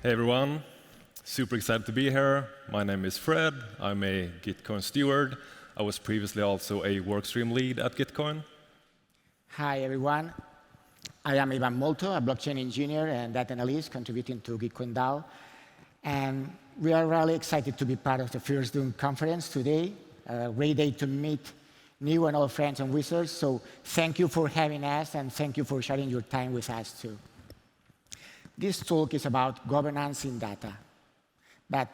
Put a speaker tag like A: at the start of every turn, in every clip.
A: Hey everyone, super excited to be here. My name is Fred. I'm a Gitcoin steward. I was previously also a workstream lead at Gitcoin.
B: Hi everyone. I am Molto, a blockchain engineer and data analyst contributing to GitcoinDAO. And we are really excited to be part of the first Dune conference today. A great day to meet new and old friends and wizards. So thank you for having us, and thank you for sharing your time with us too. This talk is about governance in data. But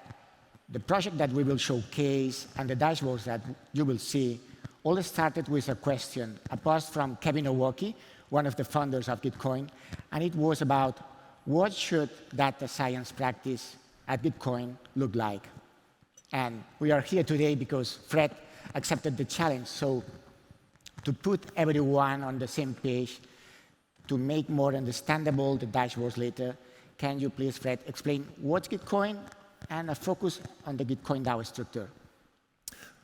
B: the project that we will showcase and the dashboards that you will see all started with a question, a post from Kevin Owocki, one of the founders of Gitcoin, and it was about what should data science practice at Gitcoin look like. And we are here today because Fred accepted the challenge. So to put everyone on the same page, to make more understandable the dashboards later, can you please, Fred, explain what's Gitcoin and a focus on the GitcoinDAO structure?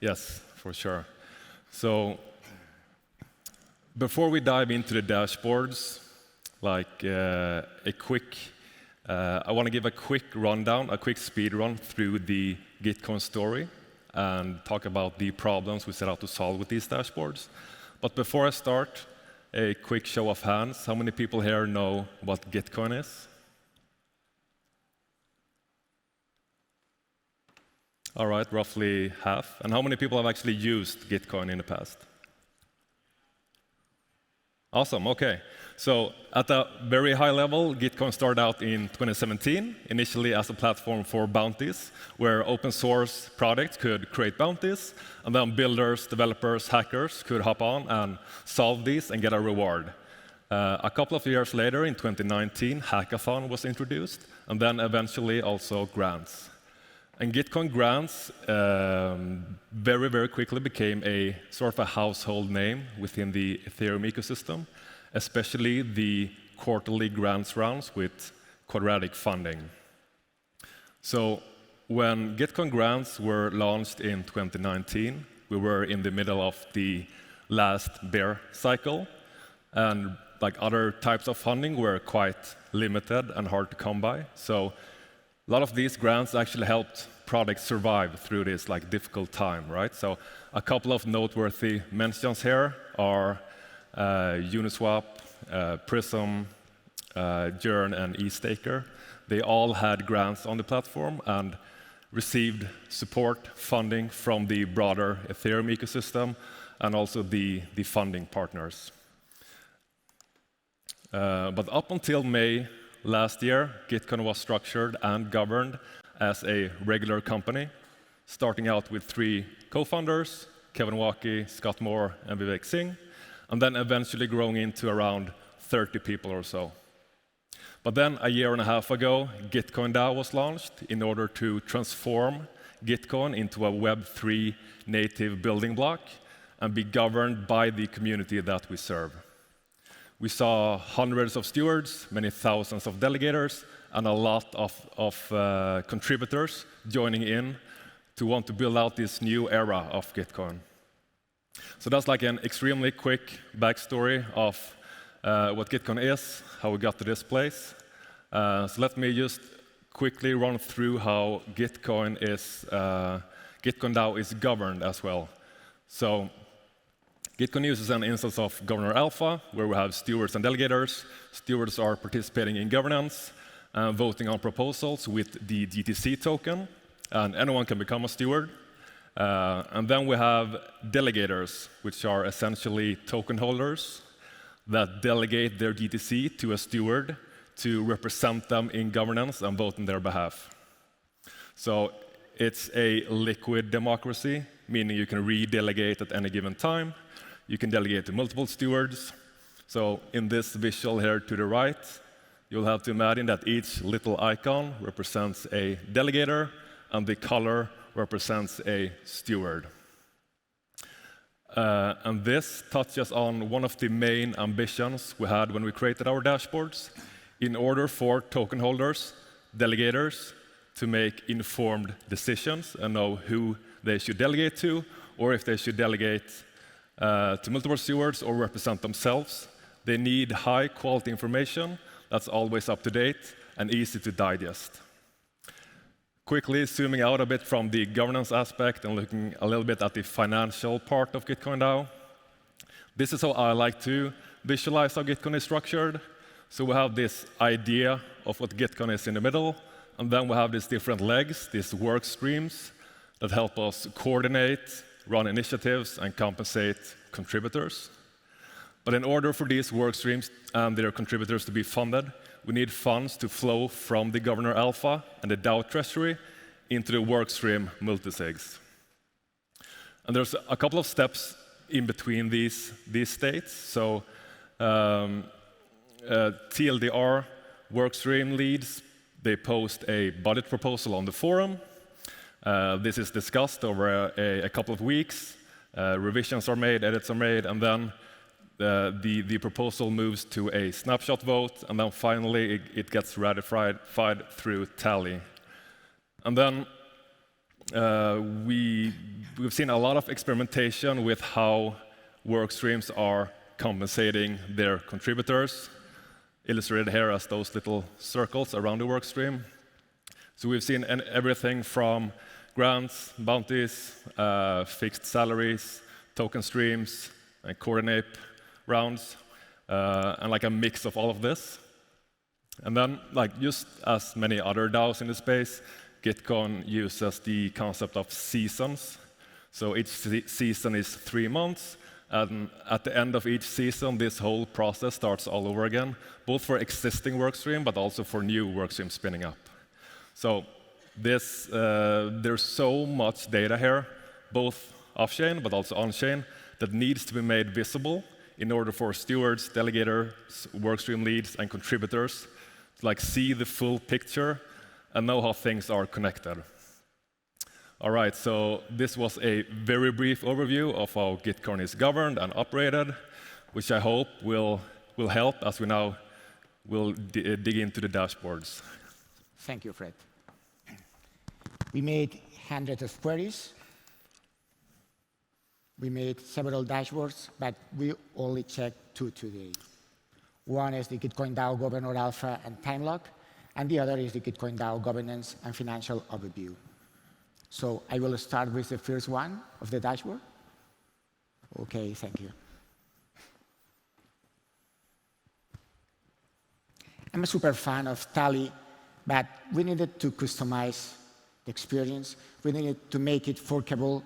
A: Yes, for sure. So before we dive into the dashboards, I want to give a quick rundown, a quick speed run through the Gitcoin story and talk about the problems we set out to solve with these dashboards. But before I start, a quick show of hands. How many people here know what Gitcoin is? All right, roughly half. And how many people have actually used Gitcoin in the past? Awesome, OK. So at a very high level, Gitcoin started out in 2017, initially as a platform for bounties, where open source products could create bounties, and then builders, developers, hackers could hop on and solve these and get a reward. A couple of years later, in 2019, Hackathon was introduced, and then eventually also grants. And Gitcoin grants very, very quickly became a sort of a household name within the Ethereum ecosystem, especially the quarterly grants rounds with quadratic funding. So when Gitcoin grants were launched in 2019, we were in the middle of the last bear cycle, and like other types of funding were quite limited and hard to come by. So a lot of these grants actually helped products survive through this difficult time, right? So a couple of noteworthy mentions here are Uniswap, Prism, Yearn, and eStaker. They all had grants on the platform and received support funding from the broader Ethereum ecosystem and also the funding partners. But up until May last year, Gitcoin was structured and governed as a regular company, starting out with 3 co-founders, Kevin Owocki, Scott Moore, and Vivek Singh, and then eventually growing into around 30 people or so. But then a year and a half ago, GitcoinDAO was launched in order to transform Gitcoin into a Web3 native building block and be governed by the community that we serve. We saw hundreds of stewards, many thousands of delegators, and a lot of contributors joining in to want to build out this new era of Gitcoin. So that's like an extremely quick backstory of what Gitcoin is, how we got to this place. So let me just quickly run through how GitcoinDAO is governed as well. So Gitcoin uses an instance of Governor Alpha, where we have stewards and delegators. Stewards are participating in governance, voting on proposals with the GTC token, and anyone can become a steward. And then we have delegators, which are essentially token holders that delegate their GTC to a steward to represent them in governance and vote on their behalf. So it's a liquid democracy, meaning you can re-delegate at any given time. You can delegate to multiple stewards. So in this visual here to the right, you'll have to imagine that each little icon represents a delegator, and the color represents a steward. And this touches on one of the main ambitions we had when we created our dashboards. In order for token holders, delegators, to make informed decisions and know who they should delegate to, or if they should delegate to multiple stewards or represent themselves, they need high-quality information that's always up to date and easy to digest. quickly zooming out a bit from the governance aspect and looking a little bit at the financial part of GitcoinDAO. This is how I like to visualize how Gitcoin is structured. So we have this idea of what Gitcoin is in the middle, and then we have these different legs, these work streams that help us coordinate, run initiatives, and compensate contributors. But in order for these work streams and their contributors to be funded, we need funds to flow from the governor alpha and the DAO treasury into the work stream multisigs. And there's a couple of steps in between these states. So TLDR work stream leads, they post a budget proposal on the forum. This is discussed over a couple of weeks. Revisions are made, edits are made, and then the proposal moves to a snapshot vote, and then finally it gets ratified through tally. And then we've seen a lot of experimentation with how work streams are compensating their contributors, illustrated here as those little circles around the work stream. So we've seen everything from grants, bounties, fixed salaries, token streams, and coordinate rounds, and like a mix of all of this. And then, like just as many other DAOs in the space, Gitcoin uses the concept of seasons. So each season is 3 months, and at the end of each season, this whole process starts all over again, both for existing workstream, but also for new workstreams spinning up. So there's so much data here, both off-chain, but also on-chain, that needs to be made visible in order for stewards, delegators, workstream leads, and contributors to like see the full picture and know how things are connected. All right, so this was a very brief overview of how Gitcoin is governed and operated, which I hope will help as we now will dig into the dashboards.
B: Thank you, Fred. We made hundreds of queries. We made several dashboards, but we only checked 2 today. One is the GitcoinDAO Governor Alpha and Time Lock, and the other is the GitcoinDAO Governance and Financial Overview. So I will start with the first one of the dashboard. OK, thank you. I'm a super fan of Tally, but we needed to customize the experience. We needed to make it forkable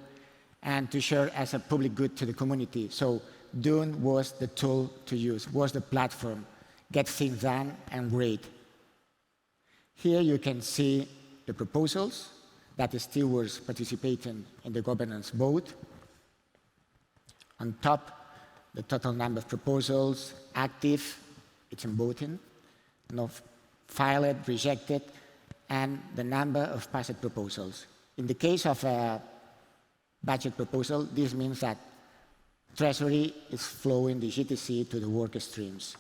B: and to share as a public good to the community. So Dune was the tool to use, was the platform, get things done and great. Here you can see the proposals that the stewards participating in the governance vote. On top, the total number of proposals, active, it's in voting, no filed, rejected, and the number of passed proposals. In the case of a budget proposal, this means that Treasury is flowing the GTC to the work streams.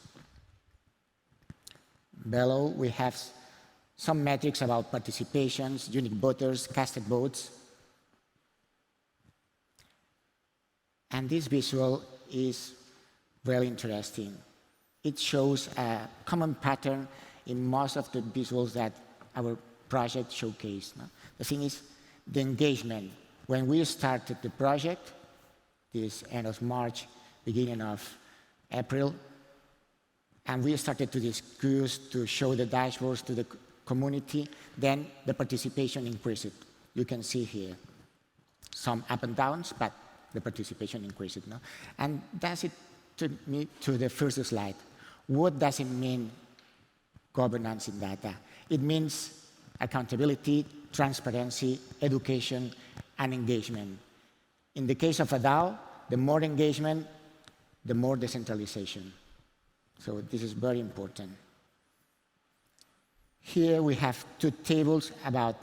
B: Below, we have some metrics about participations, unique voters, casted votes. And this visual is very interesting. It shows a common pattern in most of the visuals that our project showcased. The thing is the engagement. When we started the project, this end of March, beginning of April, and we started to discuss, to show the dashboards to the community, then the participation increased. You can see here some up and downs, but the participation increased. No? And that's it to me to the first slide. What does it mean, governance in data? It means accountability, transparency, education, and engagement. In the case of a DAO, the more engagement, the more decentralization. So this is very important. Here we have 2 tables about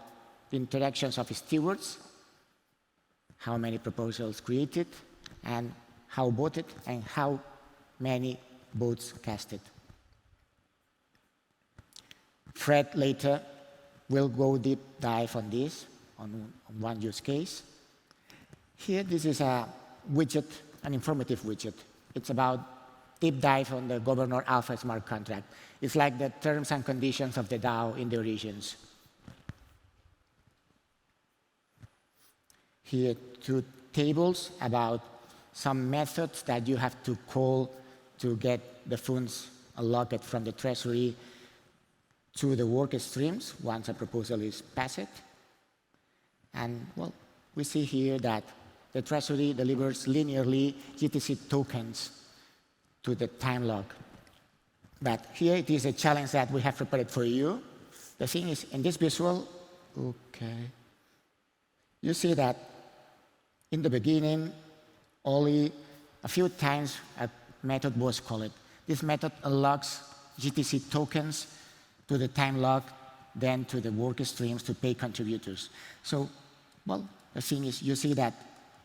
B: the interactions of stewards, how many proposals created, and how voted, and how many votes casted. Fred later will go deep dive on this, on one use case. Here, this is a widget, an informative widget. It's about deep dive on the Governor Alpha smart contract. It's like the terms and conditions of the DAO in the regions. here two tables about some methods that you have to call to get the funds unlocked from the treasury to the work streams once a proposal is passed. And well, we see here that the treasury delivers linearly GTC tokens to the time lock. But here it is a challenge that we have prepared for you. The thing is, in this visual, you see that in the beginning, only a few times a method was called. This method unlocks GTC tokens to the time lock, then to the work streams to pay contributors. So, well, the thing is, you see that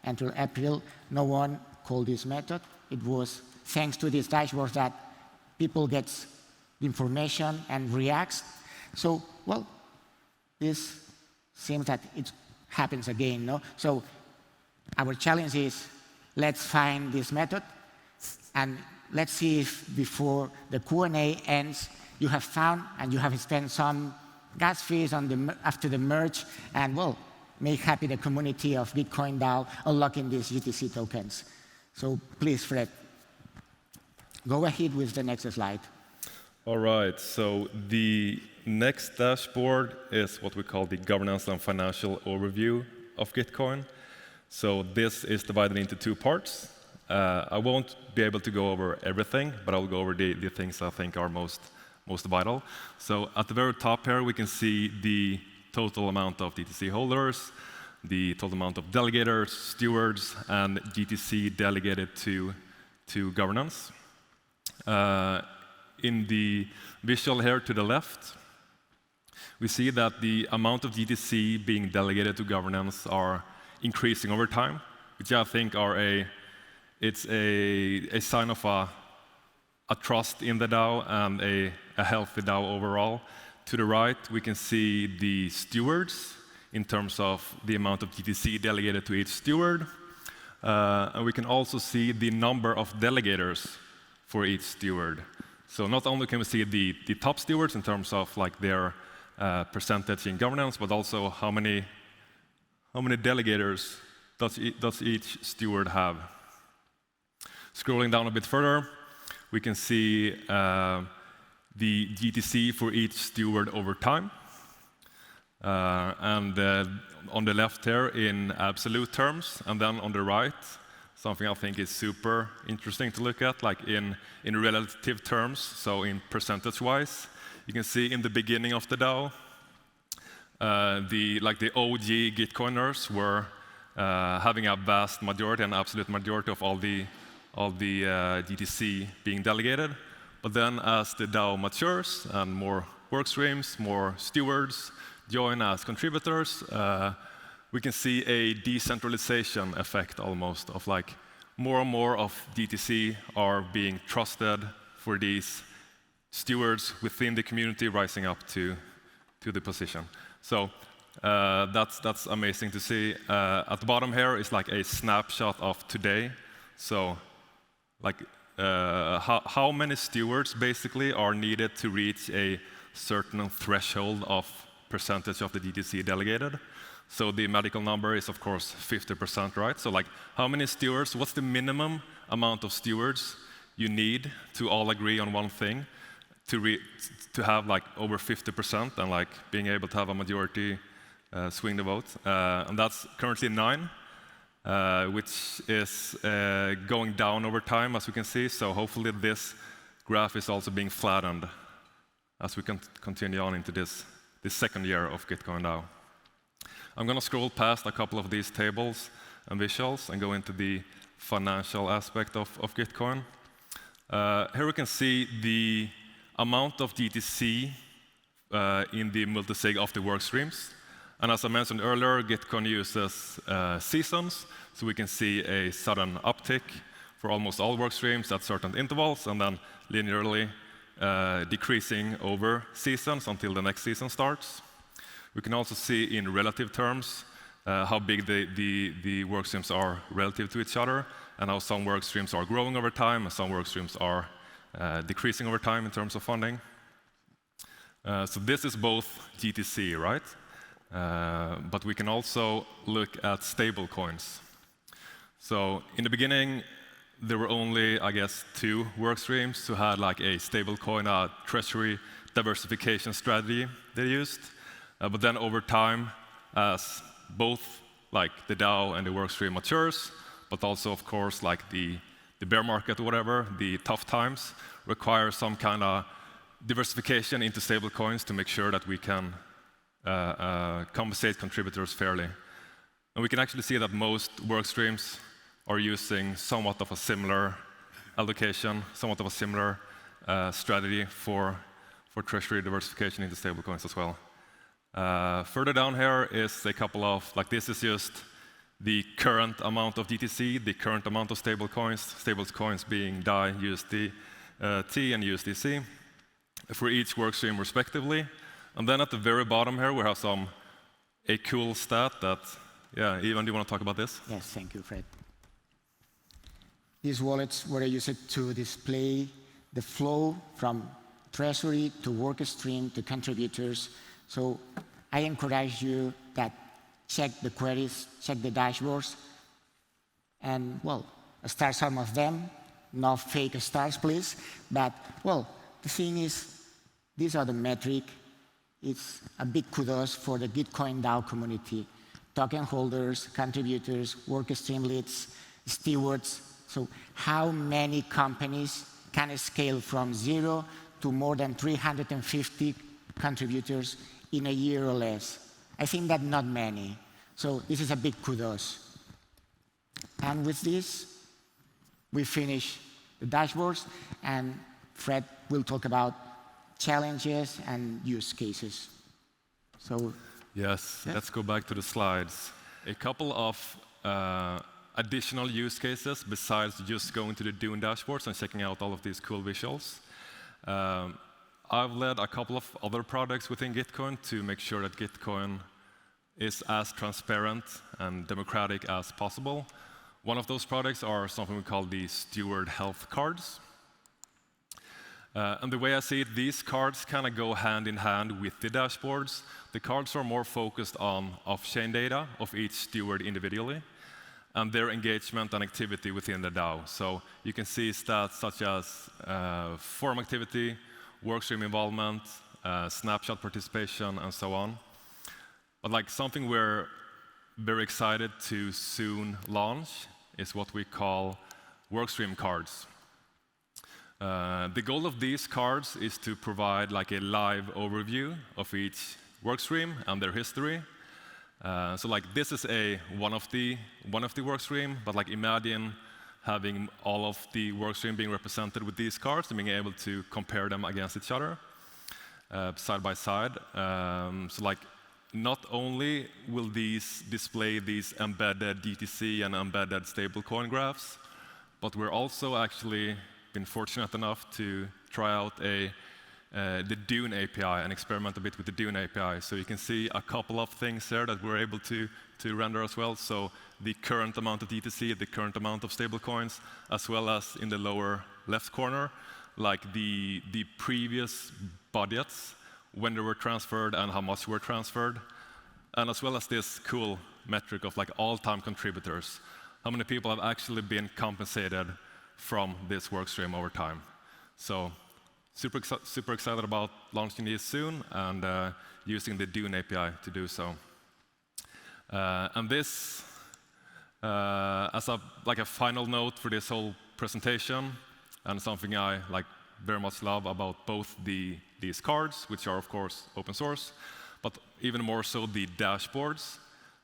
B: until April, no one called this method. It was thanks to this dashboard that people get the information and reacts. So, well, this seems that it happens again, no? So our challenge is, let's find this method, and let's see if before the Q&A ends, you have found and you have spent some gas fees on after the merge, and well, make happy the community of GitcoinDAO unlocking these GTC tokens. So please, Fred, go ahead with the next slide.
A: All right, so the next dashboard is what we call the governance and financial overview of Gitcoin. So this is divided into two parts. I won't be able to go over everything, but I'll go over the things I think are most vital. So at the very top here, we can see the total amount of DTC holders, the total amount of delegators, stewards, and GTC delegated to governance. In the visual here to the left, we see that the amount of GTC being delegated to governance are increasing over time, which I think it's a sign of a trust in the DAO and a healthy DAO overall. To the right, we can see the stewards in terms of the amount of GTC delegated to each steward. And we can also see the number of delegators for each steward. So not only can we see the top stewards in terms of like their percentage in governance, but also how many delegators does each steward have. Scrolling down a bit further, we can see the GTC for each steward over time. And on the left here in absolute terms, and then on the right, something I think is super interesting to look at, like in relative terms, so in percentage-wise. You can see in the beginning of the DAO, the OG Gitcoiners were having a vast majority, an absolute majority of all the GTC being delegated. But then as the DAO matures and more work streams, more stewards join as contributors, we can see a decentralization effect almost of like more and more of GTC are being trusted for these stewards within the community rising up to the position. So that's amazing to see. At the bottom here is like a snapshot of today. So like how many stewards basically are needed to reach a certain threshold of percentage of the GTC delegated. So the magical number is, of course, 50%, right? So like, how many stewards, what's the minimum amount of stewards you need to all agree on one thing to have like over 50% and like being able to have a majority swing the vote? And that's currently 9, which is going down over time, as we can see. So hopefully this graph is also being flattened as we can continue on into this second year of GitcoinDAO. I'm going to scroll past a couple of these tables and visuals and go into the financial aspect of Gitcoin. Here we can see the amount of GTC in the multisig of the work streams. And as I mentioned earlier, Gitcoin uses seasons, so we can see a sudden uptick for almost all work streams at certain intervals, and then linearly decreasing over seasons until the next season starts. We can also see in relative terms how big the work streams are relative to each other, and how some work streams are growing over time, and some work streams are decreasing over time in terms of funding. So this is both GTC, right? But we can also look at stable coins. So in the beginning, there were only, I guess, 2 work streams who had like a stable coin, a treasury diversification strategy they used. But then over time, as both like the DAO and the work stream matures, but also, of course, like the bear market or whatever, the tough times require some kind of diversification into stable coins to make sure that we can compensate contributors fairly. And we can actually see that most work streams are using somewhat of a similar allocation, somewhat of a similar strategy for treasury diversification into stablecoins as well. Further down here is a couple of, like this is just the current amount of DTC, the current amount of stablecoins being DAI, USD, T, and USDC for each work stream respectively. And then at the very bottom here, we have a cool stat that, yeah, Ivan, do you want to talk about this?
B: Yes, thank you, Fred. These wallets were used to display the flow from treasury to work stream to contributors. So I encourage you that check the queries, check the dashboards, and, well, start some of them. No fake stars, please. But, well, the thing is, these are the metrics. It's a big kudos for the GitcoinDAO community, token holders, contributors, work stream leads, stewards. So how many companies can scale from 0 to more than 350 contributors in a year or less? I think that not many. So this is a big kudos. And with this, we finish the dashboards, and Fred will talk about challenges and use cases. So
A: yes,
B: yeah.
A: Let's go back to the slides. A couple of additional use cases besides just going to the Dune dashboards and checking out all of these cool visuals. I've led a couple of other products within Gitcoin to make sure that Gitcoin is as transparent and democratic as possible. One of those products are something we call the steward health cards. And the way I see it, these cards kind of go hand in hand with the dashboards. The cards are more focused on off-chain data of each steward individually and their engagement and activity within the DAO. So you can see stats such as forum activity, workstream involvement, snapshot participation, and so on. But like something we're very excited to soon launch is what we call workstream cards. The goal of these cards is to provide like a live overview of each workstream and their history. So like this is one of the workstream, but like imagine having all of the workstream being represented with these cards and being able to compare them against each other side by side. So like not only will these display these embedded DTC and embedded stablecoin graphs, but we're also actually been fortunate enough to try out the Dune API and experiment a bit with the Dune API. So you can see a couple of things there that we're able to render as well. So the current amount of DTC, the current amount of stablecoins, as well as in the lower left corner, like the previous budgets, when they were transferred and how much were transferred, and as well as this cool metric of like all-time contributors, how many people have actually been compensated from this workstream over time. So super excited about launching these soon and using the Dune API to do so. And this, as a final note for this whole presentation, and something I like very much love about both these cards, which are of course open source, but even more so the dashboards,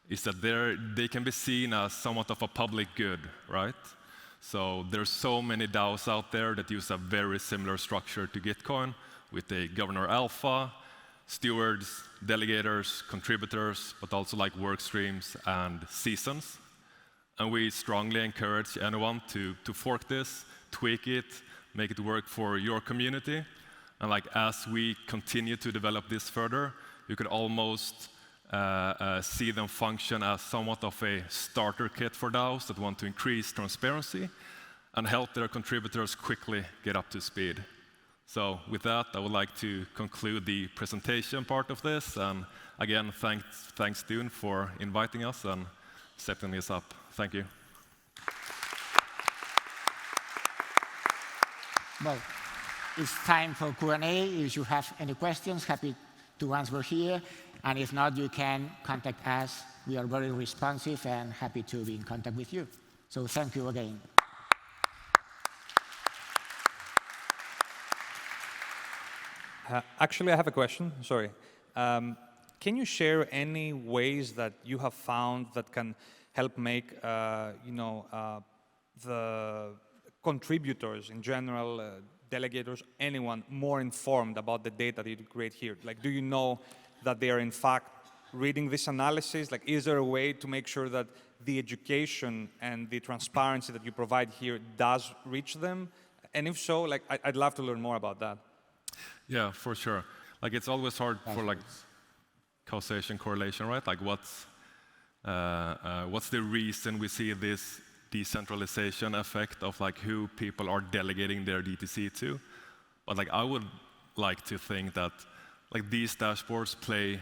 A: is that they can be seen as somewhat of a public good, right? So there's so many DAOs out there that use a very similar structure to Gitcoin with a governor alpha, stewards, delegators, contributors, but also like work streams and seasons. And we strongly encourage anyone to fork this, tweak it, make it work for your community. And like as we continue to develop this further, you could almost see them function as somewhat of a starter kit for DAOs that want to increase transparency and help their contributors quickly get up to speed. So with that, I would like to conclude the presentation part of this. And again, thanks Dune for inviting us and setting this up. Thank you.
B: Well, it's time for Q&A. If you have any questions, happy to answer here. And if not, you can contact us. We are very responsive and happy to be in contact with you. So thank you again.
C: Actually, I have a question. Sorry. Can you share any ways that you have found that can help make the contributors in general, delegators, anyone more informed about the data that you create here? Like, do you know that they are in fact reading this analysis? Like, is there a way to make sure that the education and the transparency that you provide here does reach them? And if so, like, I'd love to learn more about that.
A: Yeah, for sure. Like, it's always hard for like causation correlation, right? Like, what's the reason we see this decentralization effect of like who people are delegating their DTC to? But like, I would like to think that like these dashboards play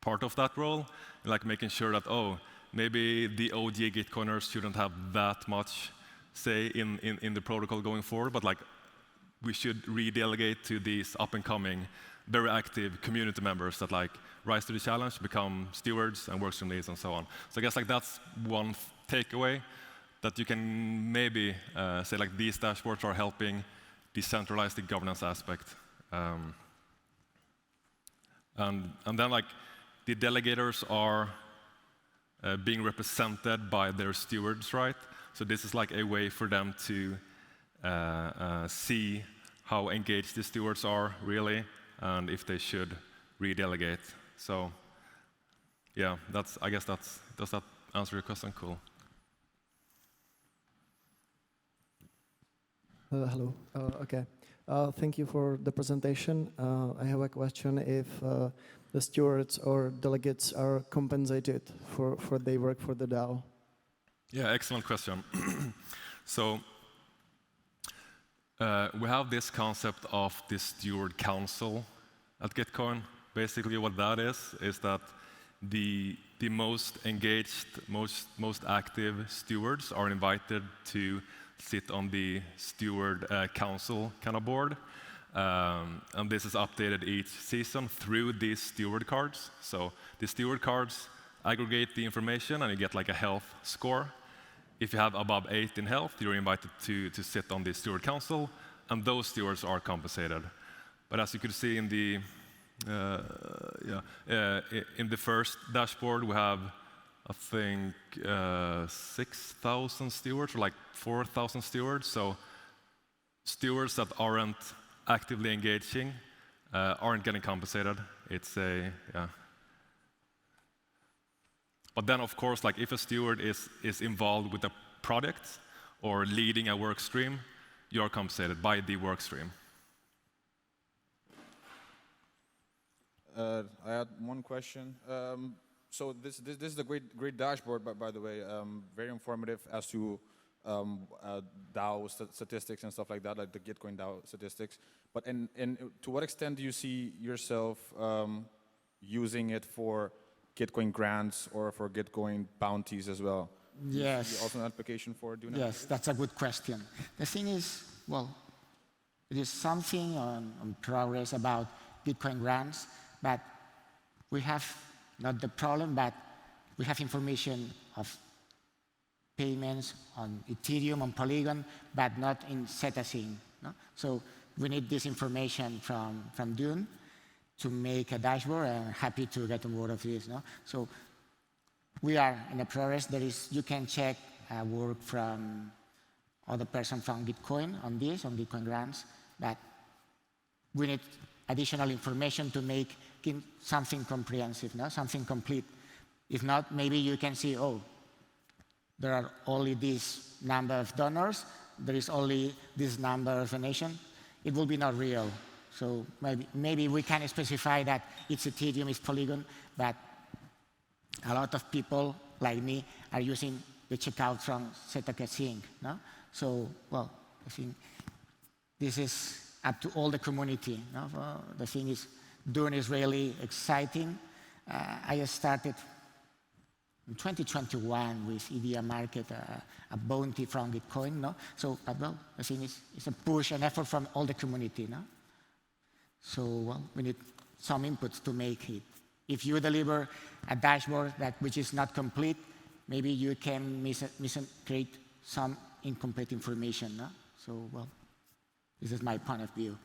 A: part of that role, like making sure that, oh, maybe the OG Gitcoiners shouldn't have that much say in the protocol going forward, but like we should redelegate to these up-and-coming, very active community members that like rise to the challenge, become stewards and work from these and so on. So I guess like that's one takeaway, that you can maybe say like these dashboards are helping decentralize the governance aspect. And then like the delegators are being represented by their stewards, right? So this is like a way for them to see how engaged the stewards are really, and if they should redelegate. So yeah, does that answer your question? Cool.
D: Hello. Okay. Thank you for the presentation. I have a question if the stewards or delegates are compensated for their work for the DAO.
A: Yeah, excellent question. So we have this concept of the steward council at Gitcoin. Basically what that is that the most engaged, most active stewards are invited to sit on the steward council kind of board. And this is updated each season through these steward cards. So the steward cards aggregate the information and you get like a health score. If you have above 8 in health, you're invited to sit on the steward council, and those stewards are compensated. But as you could see in the first dashboard, we have I think 6,000 stewards, or like 4,000 stewards. So stewards that aren't actively engaging aren't getting compensated. It's a But then, of course, like if a steward is involved with a product or leading a work stream, you are compensated by the work stream.
E: I had one question. So this is a great dashboard, by the way, very informative as to DAO statistics and stuff like that, like the Gitcoin DAO statistics. But to what extent do you see yourself using it for Gitcoin grants or for Gitcoin bounties as well?
B: Yes.
E: Also an application for Dune?
B: Yes, that's a good question. The thing is, well, it is something on progress about Bitcoin grants, but we have not the problem, but we have information of payments on Ethereum, on Polygon, but not in Zeta-Sync. No? So we need this information from Dune to make a dashboard, and happy to get on board of this. No? So we are in a progress. You can check work from other person from Gitcoin on this, on Gitcoin grants, but we need additional information to make something comprehensive, no? Something complete. If not, maybe you can see, oh, there are only this number of donors, there is only this number of donations. It will be not real. So maybe we can specify that it's Ethereum, it's Polygon, but a lot of people like me are using the checkout from Zeta-Sync. No? So, well, I think this is up to all the community. No? The thing is, Dune is really exciting. I started in 2021 with EDA Market, a bounty from Gitcoin. No? So, well, the thing is, it's a push, an effort from all the community. No? So, well, we need some inputs to make it. If you deliver a dashboard which is not complete, maybe you can create some incomplete information. No? So, well, this is my point of view.